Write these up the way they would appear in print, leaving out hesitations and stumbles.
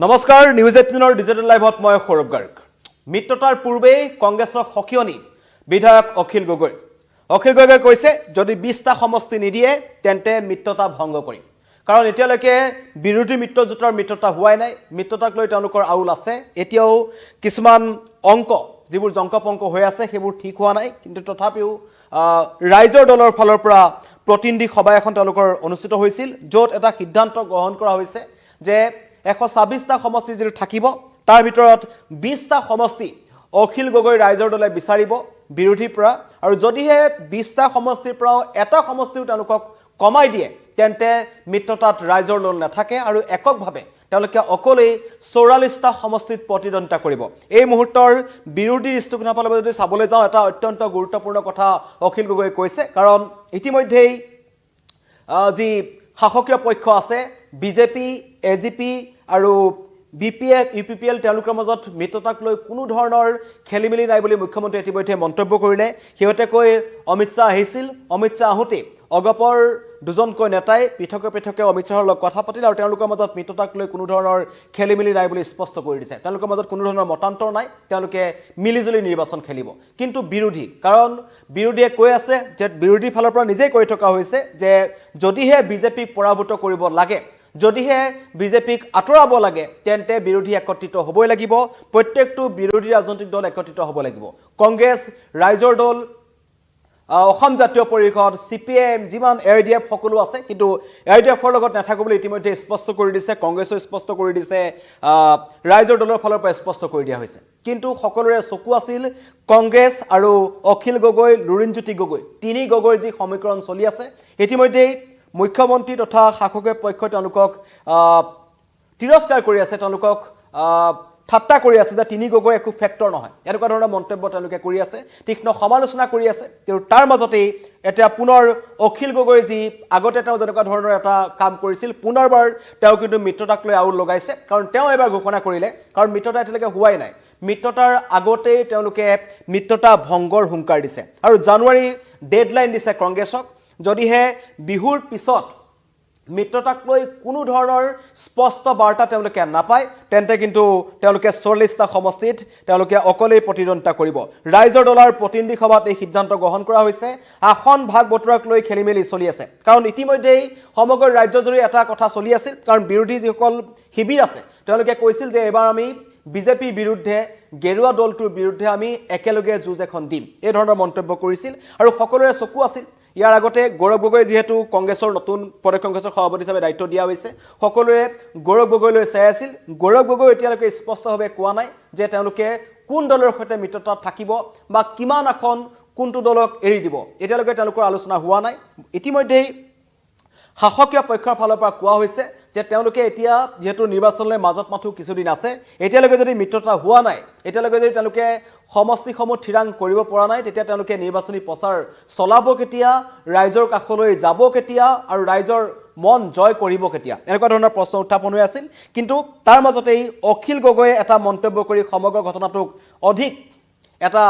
নমস্কাৰ news 18 digital লাইভত মই সৌৰভ গাৰ্গ মিত্ৰতাৰ পূৰ্বে কংগ্ৰেছক হকিয়নি বিধায়ক অখিল গগৈ কৈছে যদি 20টা সমষ্টি নিদিয়ে তেন্তে মিত্ৰতা ভংগ কৰিম কাৰণ এতিয়ালৈকে বিৰোধী মিত্ৰজোঁটৰ মিত্ৰতা হোৱাই নাই মিত্ৰতাক লৈ তেওঁলোকৰ আউল আছে এতিয়াও কিছুমান অংক যিবোৰ জংকপংক হৈ আছে সেইবোৰ ঠিক হোৱা নাই কিন্তু তথাপিও ৰাইজৰ দলৰ ফালৰ পৰা প্ৰতিনিধি সভা এখন তেওঁলোকৰ অনুষ্ঠিত হৈছিল য'ত এটা সিদ্ধান্ত গ্ৰহণ কৰা হৈছে যে 126টা সমষ্টি যিটো থাকিব তাৰ ভিতৰত 20টা সমষ্টি অখিল গগৈ ৰাইজৰ দলে বিচাৰিব বিৰোধীৰ পৰা আৰু যদিহে 20টা সমষ্টিৰ পৰা এটা সমষ্টিও তেওঁলোকক কমাই দিয়ে তেন্তে মিত্ৰতাত ৰাইজৰ দল নাথাকে আৰু এককভাৱে তেওঁলোকে অকলেই 44টা সমষ্টিত প্ৰতিদ্বন্দ্বিতা কৰিব এই মুহূৰ্তৰ বিৰোধী দৃষ্টিকোণৰ ফালৰ পৰা যদি চাবলৈ যাওঁ এটা অত্যন্ত গুৰুত্বপূৰ্ণ কথা অখিল গগৈ কৈছে কাৰণ ইতিমধ্যেই যি শাসকীয় পক্ষ আছে বিজেপি এজিপি আৰু বিপিএফ ইউপিপিএল তেওঁলোকৰ মাজত মিত্ৰতাক লৈ কোনো ধৰণৰ খেলিমেলি নাই বুলি মুখ্যমন্ত্ৰী ইতিমধ্যে মন্তব্য কৰিলে সিহঁতে কৈ অমিত শাহ আহিছিল অমিত শাহ আহোঁতে অগপৰ দুজনকৈ নেতাই পৃথকে অমিত শাহৰ লগত কথা পাতিল আৰু তেওঁলোকৰ মাজত মিত্ৰতাক লৈ কোনো ধৰণৰ খেলিমেলি নাই বুলি স্পষ্ট কৰি দিছে তেওঁলোকৰ মাজত কোনো ধৰণৰ মতান্তৰ নাই তেওঁলোকে মিলিজুলি নিৰ্বাচন খেলিব কিন্তু বিৰোধী কাৰণ বিৰোধীয়ে কৈ আছে যে বিৰোধী ফালৰ পৰা নিজেই কৈ থকা হৈছে যে যদিহে বিজেপিক পৰাভূত কৰিব লাগে যদিহে বিজেপিক আঁতৰাব লাগে তেন্তে বিৰোধী একত্ৰিত হ'বই লাগিব প্ৰত্যেকটো বিৰোধী ৰাজনৈতিক দল একত্ৰিত হ'ব লাগিব কংগ্ৰেছ ৰাইজৰ দল অসম জাতীয় পৰিষদ সিপিএম যিমান এআইডিএফ সকলো আছে কিন্তু এআইডিএফৰ লগত নাথাকো বুলি ইতিমধ্যে স্পষ্ট কৰি দিছে কংগ্ৰেছও স্পষ্ট কৰি দিছে ৰাইজৰ দলৰ ফালৰ পৰা স্পষ্ট কৰি দিয়া হৈছে কিন্তু সকলোৰে চকু আছিল কংগ্ৰেছ আৰু অখিল গগৈ লুৰিণজ্যোতি গগৈ তিনি গগৈৰ যি সমীকৰণ চলি আছে ইতিমধ্যে মুখ্যমন্ত্ৰী তথা শাসকীয় পক্ষই তেওঁলোকক তিৰস্কাৰ কৰি আছে তেওঁলোকক ঠাট্টা কৰি আছে যে তিনি গগৈ একো ফেক্টৰ নহয় এনেকুৱা ধৰণৰ মন্তব্য তেওঁলোকে কৰি আছে তীক্ষ্ণ সমালোচনা কৰি আছে কিন্তু তাৰ মাজতেই এতিয়া পুনৰ অখিল গগৈ যি আগতে তেওঁ যেনেকুৱা ধৰণৰ এটা কাম কৰিছিল পুনৰবাৰ তেওঁ কিন্তু মিত্ৰতাক লৈ আউল লগাইছে কাৰণ তেওঁ এবাৰ ঘোষণা কৰিলে কাৰণ মিত্ৰতা এতিয়ালৈকে হোৱাই নাই মিত্ৰতাৰ আগতেই তেওঁলোকে মিত্ৰতা ভংগৰ হুংকাৰ দিছে আৰু জানুৱাৰী ডেডলাইন দিছে কংগ্ৰেছক যদিহে বিহুৰ পিছত মিত্ৰতাক লৈ কোনো ধৰণৰ স্পষ্ট বাৰ্তা তেওঁলোকে নাপায় তেন্তে কিন্তু তেওঁলোকে 44টা সমষ্টিত তেওঁলোকে অকলেই প্ৰতিদ্বন্দ্বিতা কৰিব ৰাইজৰ দলৰ প্ৰতিনিধি সভাত এই সিদ্ধান্ত গ্ৰহণ কৰা হৈছে আসন ভাগ বতৰাক লৈ খেলিমেলি চলি আছে কাৰণ ইতিমধ্যেই সমগ্ৰ ৰাজ্যজুৰি এটা কথা চলি আছিল কাৰণ বিৰোধী যিসকল শিবিৰ আছে তেওঁলোকে কৈছিল যে এবাৰ আমি বিজেপি বিৰুদ্ধে গেৰুৱা দলটোৰ বিৰুদ্ধে আমি একেলগে যুঁজ এখন দিম এই ধৰণৰ মন্তব্য কৰিছিল আৰু সকলোৰে চকু আছিল ইয়াৰ আগতে গৌৰৱ গগৈ যেহেতু কংগ্ৰেছৰ নতুন প্ৰদেশ কংগ্ৰেছৰ সভাপতি হিচাপে দায়িত্ব দিয়া হৈছে সকলোৰে গৌৰৱ গগৈলৈ চাই আছিল গৌৰৱ গগৈ এতিয়ালৈকে স্পষ্টভাৱে কোৱা নাই যে তেওঁলোকে কোন দলৰ সৈতে মিত্ৰতাত থাকিব বা কিমান আসন কোনটো দলক এৰি দিব এতিয়ালৈকে তেওঁলোকৰ আলোচনা হোৱা নাই ইতিমধ্যেই শাসকীয় পক্ষৰ ফালৰ পৰা কোৱা হৈছে যে তেওঁলোকে এতিয়া যেহেতু নিৰ্বাচনলৈ মাজত মাথো কিছুদিন আছে এতিয়ালৈকে যদি মিত্ৰতা হোৱা নাই এতিয়ালৈকে যদি তেওঁলোকে সমষ্টিসমূহ থিৰাং কৰিব পৰা নাই তেতিয়া তেওঁলোকে নিৰ্বাচনী প্ৰচাৰ চলাব কেতিয়া ৰাইজৰ কাষলৈ যাব কেতিয়া আৰু ৰাইজৰ মন জয় কৰিব কেতিয়া এনেকুৱা ধৰণৰ প্ৰশ্ন উত্থাপন হৈ আছিল কিন্তু তাৰ মাজতেই অখিল গগৈয়ে এটা মন্তব্য কৰি সমগ্ৰ ঘটনাটোক অধিক এটা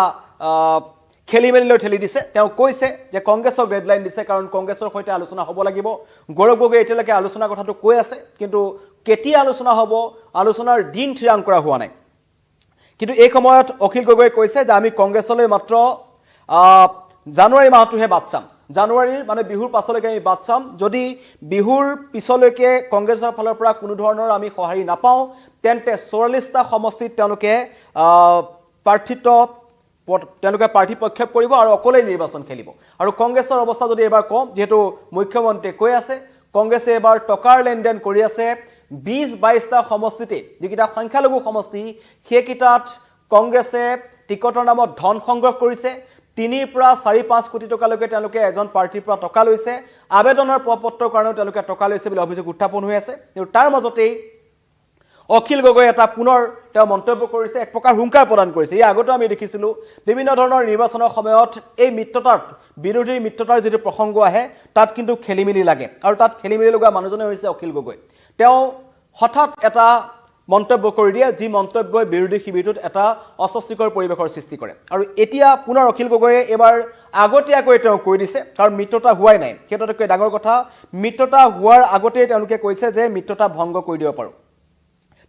খেলিমেলিলৈ ঠেলি দিছে তেওঁ কৈছে যে কংগ্ৰেছক ডেডলাইন দিছে কাৰণ কংগ্ৰেছৰ সৈতে আলোচনা হ'ব লাগিব গৌৰৱ গগৈ এতিয়ালৈকে আলোচনাৰ কথাটো কৈ আছে কিন্তু কেতিয়া আলোচনা হ'ব আলোচনাৰ দিন থিৰাং কৰা হোৱা নাই কিন্তু এই সময়ত অখিল গগৈ কৈছে যে আমি কংগ্ৰেছলৈ মাত্ৰ জানুৱাৰী মাহটোহে বাদ চাম জানুৱাৰীৰ মানে বিহুৰ পাছলৈকে আমি বাদ চাম যদি বিহুৰ পিছলৈকে কংগ্ৰেছৰ ফালৰ পৰা কোনো ধৰণৰ আমি সঁহাৰি নাপাওঁ তেন্তে 44টা সমষ্টিত তেওঁলোকে প্ৰাৰ্থী প্ৰক্ষেপ কৰিব আৰু অকলেই নিৰ্বাচন খেলিব আৰু কংগ্ৰেছৰ অৱস্থা যদি এবাৰ কম যেহেতু মুখ্যমন্ত্ৰীয়ে কৈ আছে কংগ্ৰেছে এবাৰ টকাৰ লেনদেন কৰি আছে 20-22টা সমষ্টিতে যিকেইটা সংখ্যালঘু সমষ্টি সেইকেইটাত কংগ্ৰেছে টিকটৰ নামত ধন সংগ্ৰহ কৰিছে 3 পৰা 4-5 কোটি টকালৈকে তেওঁলোকে এজন প্ৰাৰ্থীৰ পৰা টকা লৈছে আবেদনৰ প্ৰপত্ৰৰ কাৰণেও তেওঁলোকে টকা লৈছে বুলি অভিযোগ উত্থাপন হৈ আছে আৰু তাৰ মাজতেই অখিল গগৈ এটা পুনৰ তেওঁ মন্তব্য কৰিছে এক প্ৰকাৰ হুংকাৰ প্ৰদান কৰিছে এই আগতে আমি দেখিছিলো বিভিন্ন ধৰণৰ নিৰ্বাচনৰ সময়ত এই মিত্ৰতাৰ বিৰোধী মিত্ৰতাৰ যিটো প্ৰসংগ আহে তাত কিন্তু খেলিমেলি লাগে আৰু তাত খেলিমেলি লগা মানুহজনে হৈছে অখিল গগৈ তেওঁ হঠাৎ এটা মন্তব্য কৰি দিয়ে যি মন্তব্যই বিৰোধী শিবিৰটোত এটা অস্বস্তিকৰ পৰিৱেশৰ সৃষ্টি কৰে আৰু এতিয়া পুনৰ অখিল গগৈয়ে এবাৰ আগতীয়াকৈ তেওঁ কৈ দিছে কাৰণ মিত্ৰতা হোৱাই নাই সেইটোতকৈ ডাঙৰ কথা মিত্ৰতা হোৱাৰ আগতে তেওঁলোকে কৈছে যে মিত্ৰতা ভংগ কৰি দিব পাৰো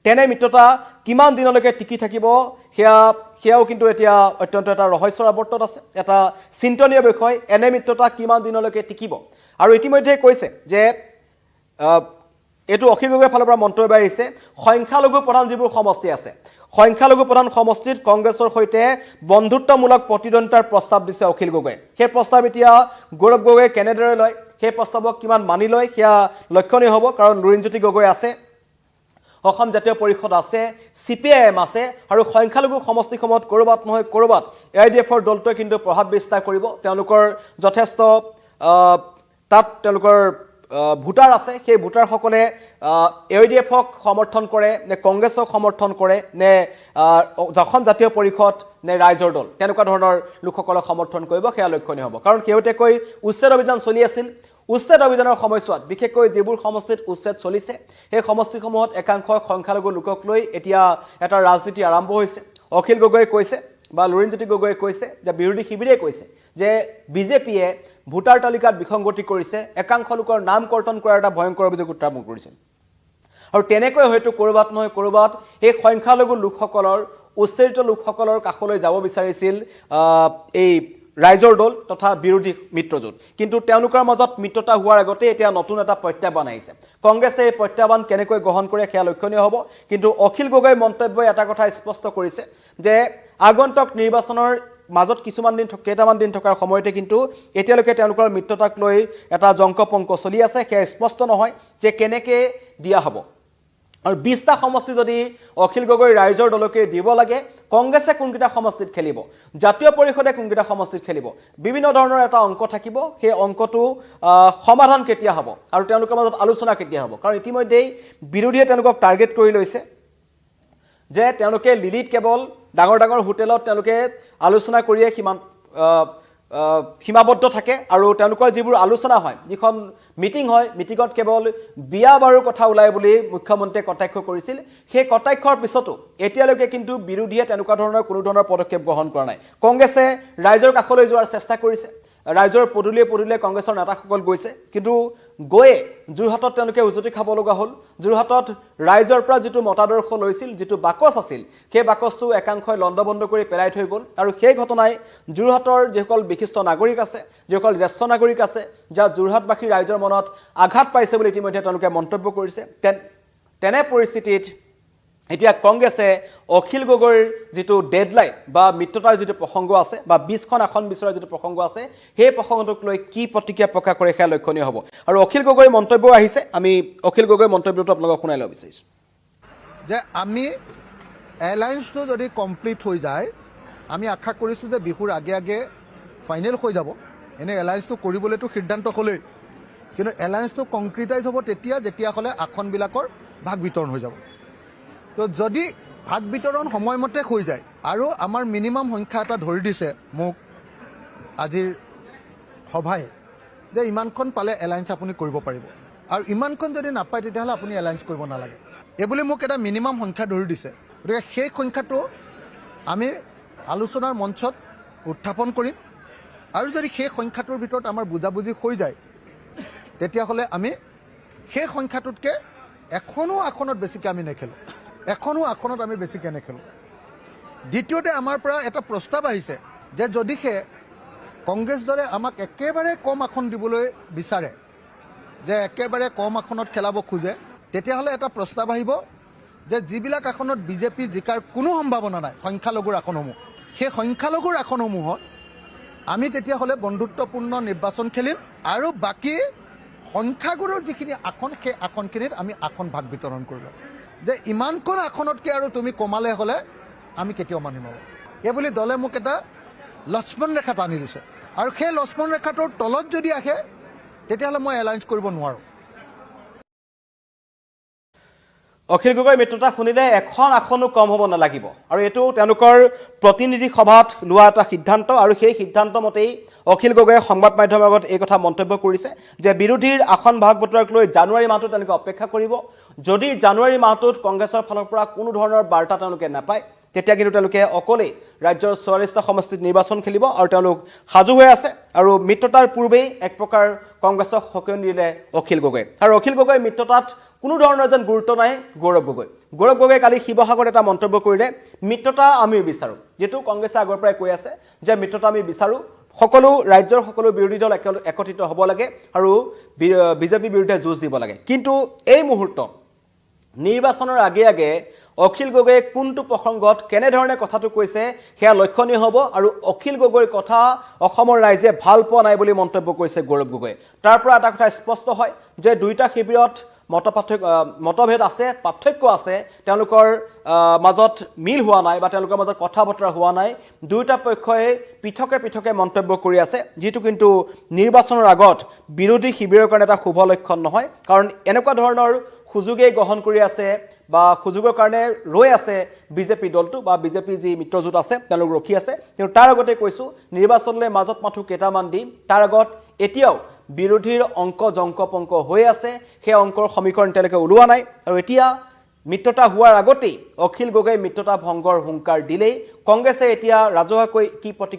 তেনে মিত্ৰতা কিমান দিনলৈকে টিকি থাকিব সেয়াও কিন্তু এতিয়া অত্যন্ত এটা ৰহস্যৰ আৱৰ্তত আছে, এটা চিন্তনীয় বিষয়। এনে মিত্ৰতা কিমান দিনলৈকে টিকিব? আৰু ইতিমধ্যে কৈছে যে এইটো অখিল গগৈৰ ফালৰ পৰা মন্তব্য আহিছে, সংখ্যালঘু প্ৰধান যিবোৰ সমষ্টি আছে, সংখ্যালঘু প্ৰধান সমষ্টিত কংগ্ৰেছৰ সৈতে বন্ধুত্বমূলক প্ৰতিদ্বন্দ্বিতাৰ প্ৰস্তাৱ দিছে অখিল গগৈয়ে। সেই প্ৰস্তাৱ এতিয়া গৌৰৱ গগৈয়ে কেনেদৰে লয়, সেই প্ৰস্তাৱক কিমান মানি লয়, সেয়া লক্ষণীয় হ'ব। কাৰণ লুৰিণজ্যোতি গগৈ আছে, অসম জাতীয় পৰিষদ আছে, CPIM আছে, আৰু সংখ্যালঘু সমষ্টিসমূহত ক'ৰবাত নহয় ক'ৰবাত AIDFৰ দলটোৱে কিন্তু প্ৰভাৱ বিস্তাৰ কৰিব। তেওঁলোকৰ যথেষ্ট তাত তেওঁলোকৰ ভোটাৰ আছে, সেই ভোটাৰসকলে AIDFক সমৰ্থন কৰে নে কংগ্ৰেছক সমৰ্থন কৰে নে অসম জাতীয় পৰিষদ নে ৰাইজৰ দল, তেনেকুৱা ধৰণৰ লোকসকলক সমৰ্থন কৰিব, সেয়া লক্ষণীয় হ'ব। কাৰণ শেহতীয়াকৈ উচ্ছেদ অভিযান চলি আছিল। উচ্ছেদ অভিযানৰ সময়ছোৱাত বিশেষকৈ যিবোৰ সমষ্টিত উচ্ছেদ চলিছে, সেই সমষ্টিসমূহত একাংশ সংখ্যালঘু লোকক লৈ এতিয়া এটা ৰাজনীতি আৰম্ভ হৈছে। অখিল গগৈয়ে কৈছে বা লুৰিণজ্যোতি গগৈয়ে কৈছে যে বিৰোধী শিবিৰে কৈছে যে বিজেপিয়ে ভোটাৰ তালিকাত বিসংগতি কৰিছে, একাংশ লোকৰ নাম কৰ্তন কৰাৰ এটা ভয়ংকৰ অভিযোগ উত্থাপন কৰিছে। আৰু তেনেকৈ হয়তো ক'ৰবাত নহয় ক'ৰবাত এই সংখ্যালঘু লোকসকলৰ উচ্ছেদিত লোকসকলৰ কাষলৈ যাব বিচাৰিছিল এই ৰাইজৰ দল তথা বিৰোধী মিত্ৰজোঁট। কিন্তু তেওঁলোকৰ মাজত মিত্ৰতা হোৱাৰ আগতে এতিয়া নতুন এটা প্ৰত্যাহ্বান আহিছে। কংগ্ৰেছে এই প্ৰত্যাহ্বান কেনেকৈ গ্ৰহণ কৰে সেয়া লক্ষণীয় হ'ব। কিন্তু অখিল গগৈৰ মন্তব্যই এটা কথা স্পষ্ট কৰিছে যে আগন্তুক নিৰ্বাচনৰ মাজত কেইটামান দিন থকাৰ সময়তে কিন্তু এতিয়ালৈকে তেওঁলোকৰ মিত্ৰতাক লৈ এটা জংকপংক চলি আছে। সেয়া স্পষ্ট নহয় যে কেনেকৈ দিয়া হ'ব। আৰু 20টা সমষ্টি যদি অখিল গগৈ ৰাইজৰ দলকে দিব লাগে, কংগ্ৰেছে কোনকেইটা সমষ্টিত খেলিব, জাতীয় পৰিষদে কোনকেইটা সমষ্টিত খেলিব, বিভিন্ন ধৰণৰ এটা অংক থাকিব। সেই অংকটো সমাধান কেতিয়া হ'ব আৰু তেওঁলোকৰ মাজত আলোচনা কেতিয়া হ'ব? কাৰণ ইতিমধ্যেই বিৰোধীয়ে তেওঁলোকক টাৰ্গেট কৰি লৈছে যে তেওঁলোকে লিলিত কেৱল ডাঙৰ ডাঙৰ হোটেলত তেওঁলোকে আলোচনা কৰিয়ে সীমাবদ্ধ থাকে। আৰু তেওঁলোকৰ যিবোৰ আলোচনা হয়, যিখন মিটিং হয়, মিটিঙত কেৱল বিয়া বাৰুৰ কথা ওলাই বুলি মুখ্যমন্ত্ৰীয়ে কটাক্ষ কৰিছিল। সেই কটাক্ষৰ পিছতো এতিয়ালৈকে কিন্তু বিৰোধীয়ে তেনেকুৱা ধৰণৰ কোনো ধৰণৰ পদক্ষেপ গ্ৰহণ কৰা নাই। কংগ্ৰেছে ৰাইজৰ কাষলৈ যোৱাৰ চেষ্টা কৰিছে, ৰাইজৰ পদূলিয়ে পদূলিয়ে কংগ্ৰেছৰ নেতাসকল গৈছে, কিন্তু গৈয়ে যোৰহাটত তেওঁলোকে উজুতি খাব লগা হ'ল। যোৰহাটত ৰাইজৰ পৰা যিটো মতাদৰ্শ লৈছিল, যিটো বাকচ আছিল, সেই বাকচটো একাংশই লণ্ডভণ্ড কৰি পেলাই থৈ গ'ল। আৰু সেই ঘটনাই যোৰহাটৰ যিসকল বিশিষ্ট নাগৰিক আছে, যিসকল জ্যেষ্ঠ নাগৰিক আছে, যাৰ যোৰহাটবাসী ৰাইজৰ মনত আঘাত পাইছে বুলি ইতিমধ্যে তেওঁলোকে মন্তব্য কৰিছে। তেনে পৰিস্থিতিত এতিয়া কংগ্ৰেছে অখিল গগৈৰ যিটো ডেডলাইন বা মিত্ৰতাৰ যিটো প্ৰসংগ আছে বা 20খন আসন বিচৰাৰ যিটো প্ৰসংগ আছে, সেই প্ৰসংগটোক লৈ কি প্ৰতিক্ৰিয়া প্ৰকাশ কৰে সেয়া লক্ষণীয় হ'ব। আৰু অখিল গগৈৰ মন্তব্য আহিছে, আমি অখিল গগৈৰ মন্তব্যটো আপোনালোকক শুনাই ল'ব বিচাৰিছোঁ যে আমি এলায়েন্সটো যদি কমপ্লিট হৈ যায়, আমি আশা কৰিছোঁ যে বিহুৰ আগে আগে ফাইনেল হৈ যাব। এনে এলায়েন্সটো কৰিবলৈতো সিদ্ধান্ত হ'লেই, কিন্তু এলায়েন্সটো কংক্ৰিটাইজ হ'ব যেতিয়া হ'লে আসনবিলাকৰ ভাগ বিতৰণ হৈ যাব। তো যদি ভাগ বিতৰণ সময়মতে হৈ যায়, আৰু আমাৰ মিনিমাম সংখ্যা এটা ধৰি দিছে মোক আজিৰ সভাই যে ইমানখন পালে এলায়েন্স আপুনি কৰিব পাৰিব, আৰু ইমানখন যদি নাপায় তেতিয়াহ'লে আপুনি এলায়েন্স কৰিব নালাগে, এইবুলি মোক এটা মিনিমাম সংখ্যা ধৰি দিছে। গতিকে সেই সংখ্যাটো আমি আলোচনাৰ মঞ্চত উত্থাপন কৰিম, আৰু যদি সেই সংখ্যাটোৰ ভিতৰত আমাৰ বুজাবুজি হৈ যায় তেতিয়াহ'লে আমি সেই সংখ্যাটোতকৈ এখনো আসনত বেছিকৈ আমি নেখেলোঁ, এখনো আসনত আমি বেছিকৈ নেখেলোঁ। দ্বিতীয়তে আমাৰ পৰা এটা প্ৰস্তাৱ আহিছে যে যদিহে কংগ্ৰেছ দলে আমাক একেবাৰে কম আসন দিবলৈ বিচাৰে, যে একেবাৰে কম আসনত খেলাব খোজে, তেতিয়াহ'লে এটা প্ৰস্তাৱ আহিব যে যিবিলাক আসনত বিজেপি জিকাৰ কোনো সম্ভাৱনা নাই, সংখ্যালঘুৰ আসনসমূহ, সেই সংখ্যালঘুৰ আসনসমূহত আমি তেতিয়াহ'লে বন্ধুত্বপূৰ্ণ নিৰ্বাচন খেলিম, আৰু বাকী সংখ্যাগুৰুৰ যিখিনি আসন, সেই আসনখিনিত আমি আসন ভাগ বিতৰণ কৰিলোঁ। যে ইমানখন আসনতকৈ আৰু তুমি কমালে হ'লে আমি কেতিয়াও মানি নলওঁ, এইবুলি দলে মোক এটা লক্ষ্মণ ৰেখা টানি দিছে। আৰু সেই লক্ষ্মণ ৰেখাটোৰ তলত যদি আহে তেতিয়াহ'লে মই এলায়েন্স কৰিব নোৱাৰোঁ। অখিল গগৈৰ মিত্ৰতা শুনিলে এখন আসনো কম হ'ব নালাগিব, আৰু এইটো তেওঁলোকৰ প্ৰতিনিধি সভাত লোৱা এটা সিদ্ধান্ত। আৰু সেই সিদ্ধান্ত মতেই অখিল গগৈয়ে সংবাদ মাধ্যমৰ আগত এই কথা মন্তব্য কৰিছে যে বিৰোধীৰ আসন ভাগ বতৰাক লৈ জানুৱাৰী মাহটো তেওঁলোকে অপেক্ষা কৰিব। যদি জানুৱাৰী মাহটোত কংগ্ৰেছৰ ফালৰ পৰা কোনো ধৰণৰ বাৰ্তা তেওঁলোকে নাপায়, তেতিয়া কিন্তু তেওঁলোকে অকলেই ৰাজ্যৰ 44টা সমষ্টিত নিৰ্বাচন খেলিব আৰু তেওঁলোক সাজু হৈ আছে আৰু মিত্ৰতাৰ পূৰ্বেই এক প্ৰকাৰ কংগ্ৰেছক সকীয়নি দিলে অখিল গগৈ আৰু অখিল গগৈ মিত্ৰতাত কোনো ধৰণৰ যেন গুৰুত্ব নাই গৌৰৱ গগৈ কালি শিৱসাগৰত এটা মন্তব্য কৰিলে মিত্ৰতা আমিও বিচাৰোঁ যেটো কংগ্ৰেছে আগৰ পৰাই কৈ আছে যে মিত্ৰতা আমি বিচাৰোঁ সকলো ৰাজ্যৰ সকলো বিৰোধী দল একত্ৰিত হ'ব লাগে আৰু বিজেপি বিৰুদ্ধে যুঁজ দিব লাগে কিন্তু এই মুহূৰ্তত নিৰ্বাচনৰ আগে অখিল গগৈয়ে কোনটো প্ৰসংগত কেনেধৰণে কথাটো কৈছে সেয়া লক্ষণীয় হ'ব আৰু অখিল গগৈৰ কথা অসমৰ ৰাইজে ভাল পোৱা নাই বুলি মন্তব্য কৰিছে গৌৰৱ গগৈ তাৰ পৰা এটা কথা স্পষ্ট হয় যে দুইটা শিবিৰত মতভেদ আছে পাৰ্থক্য আছে তেওঁলোকৰ মাজত মিল হোৱা নাই বা তেওঁলোকৰ মাজত কথা বতৰা হোৱা নাই দুইটা পক্ষই পৃথকে মন্তব্য কৰি আছে যেটো কিন্তু নিৰ্বাচনৰ আগত বিৰোধী শিবিৰৰ কাৰণে এটা শুভ লক্ষণ নহয় কাৰণ এনেকুৱা ধৰণৰ সুযোগে গ্ৰহণ কৰি আছে বা সুযোগৰ কাৰণে ৰৈ আছে বিজেপি দলটো বা বিজেপি যি মিত্ৰজোঁট আছে তেওঁলোক ৰখি আছে কিন্তু তাৰ আগতে কৈছোঁ নিৰ্বাচনলৈ মাজত মাথো কেইটামান দিম তাৰ আগত এতিয়াও বিৰোধীৰ অংক জংকপংক হৈ আছে সেই অংকৰ সমীকৰণ তেওঁলোকে ওলোৱা নাই আৰু এতিয়া মিত্ৰতা হোৱাৰ আগতেই অখিল গগৈ মিত্ৰতা ভংগৰ হুংকাৰ দিলেই কংগ্ৰেছে এতিয়া ৰাজহুৱাকৈ কি